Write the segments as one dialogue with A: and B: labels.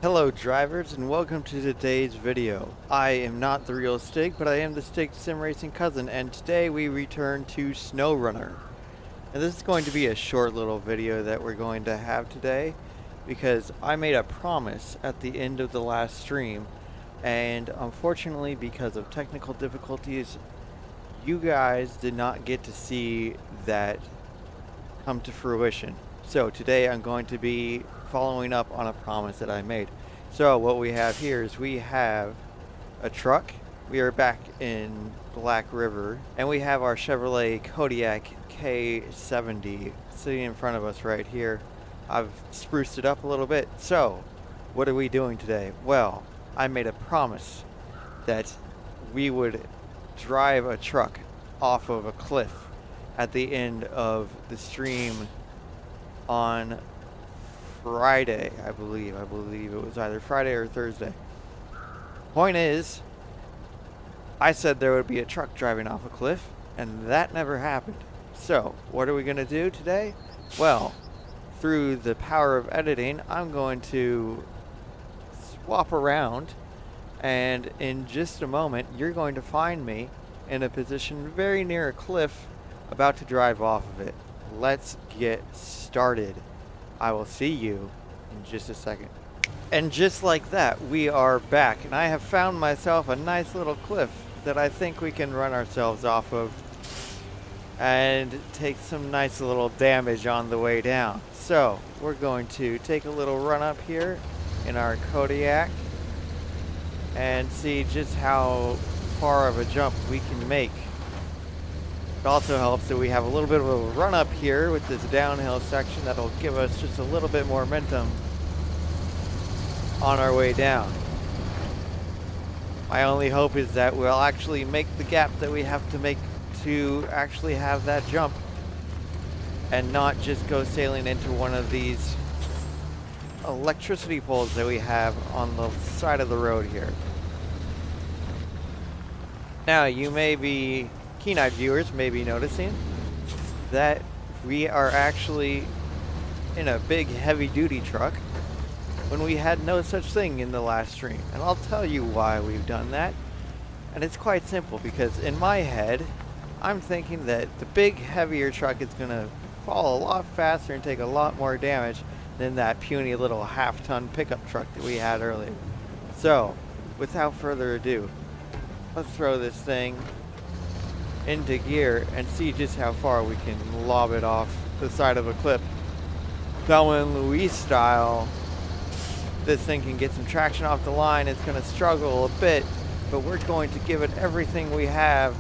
A: Hello drivers and welcome to today's video. I am not the real Stig, but I am the Stig Sim Racing cousin, and today we return to SnowRunner. And this is going to be a short little video that we're going to have today because I made a promise at the end of the last stream, and unfortunately because of technical difficulties, you guys did not get to see that come to fruition. So today I'm going to be following up on a promise that I made. So what we have here is we have a truck. We are back in Black River, and we have our Chevrolet Kodiak K70 sitting in front of us right here. I've spruced it up a little bit. So what are we doing today? Well, I made a promise that we would drive a truck off of a cliff at the end of the stream on Friday, I believe. I believe it was either Friday or Thursday. Point is, I said there would be a truck driving off a cliff, and that never happened. So, what are we going to do today? Well, through the power of editing, I'm going to swap around, and in just a moment, you're going to find me in a position very near a cliff about to drive off of it. Let's get started. I will see you in just a second. And just like that, we are back, and I have found myself a nice little cliff that I think we can run ourselves off of and take some nice little damage on the way down. So we're going to take a little run up here in our Kodiak and see just how far of a jump we can make. It also helps that we have a little bit of a run up here with this downhill section that'll give us just a little bit more momentum on our way down. My only hope is that we'll actually make the gap that we have to make to actually have that jump and not just go sailing into one of these electricity poles that we have on the side of the road here. Now, you may be keen-eyed viewers may be noticing that we are actually in a big heavy-duty truck when we had no such thing in the last stream. And I'll tell you why we've done that. And it's quite simple, because in my head, I'm thinking that the big, heavier truck is going to fall a lot faster and take a lot more damage than that puny little half-ton pickup truck that we had earlier. So, without further ado, let's throw this thing into gear and see just how far we can lob it off the side of a cliff. Thelma Louise style, this thing can get some traction off the line. It's going to struggle a bit, but we're going to give it everything we have.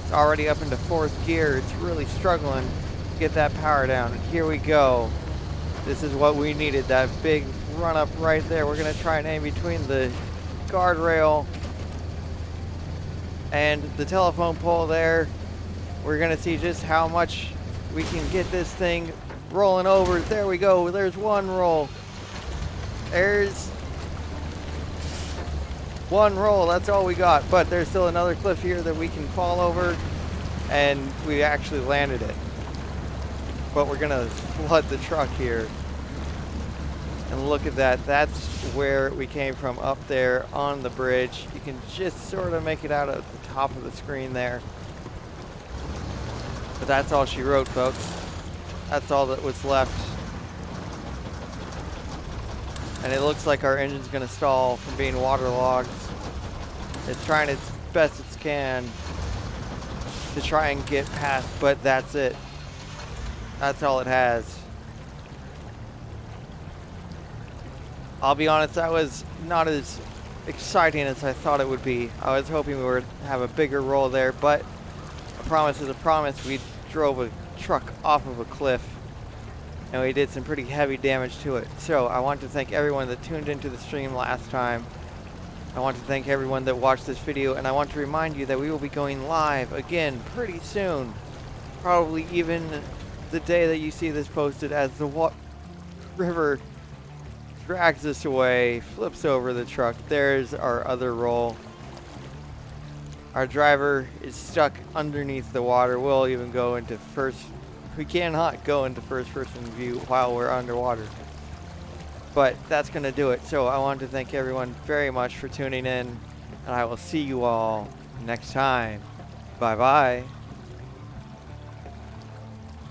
A: It's already up into fourth gear. It's really struggling to get that power down. And here we go. This is what we needed, that big run up right there. We're going to try and aim between the guardrail and the telephone pole there. We're gonna see just how much we can get this thing rolling over. There we go. There's one roll. There's one roll. That's all we got. But there's still another cliff here that we can fall over, and we actually landed it. But we're gonna flood the truck here. And look at that. That's where we came from, up there on the bridge. You can just sort of make it out at the top of the screen there. But that's all she wrote, folks. That's all that was left. And it looks like our engine's going to stall from being waterlogged. It's trying its best it can to try and get past, but that's it. That's all it has. I'll be honest, that was not as exciting as I thought it would be. I was hoping we would have a bigger roll there, but a promise is a promise. We drove a truck off of a cliff, and we did some pretty heavy damage to it. So I want to thank everyone that tuned into the stream last time. I want to thank everyone that watched this video, and I want to remind you that we will be going live again pretty soon. Probably even the day that you see this posted, as the river drags us away, flips over the truck. There's our other roll. Our driver is stuck underneath the water. We'll even go into we cannot go into first person view while we're underwater. But that's going to do it. So I want to thank everyone very much for tuning in, and I will see you all next time. Bye bye.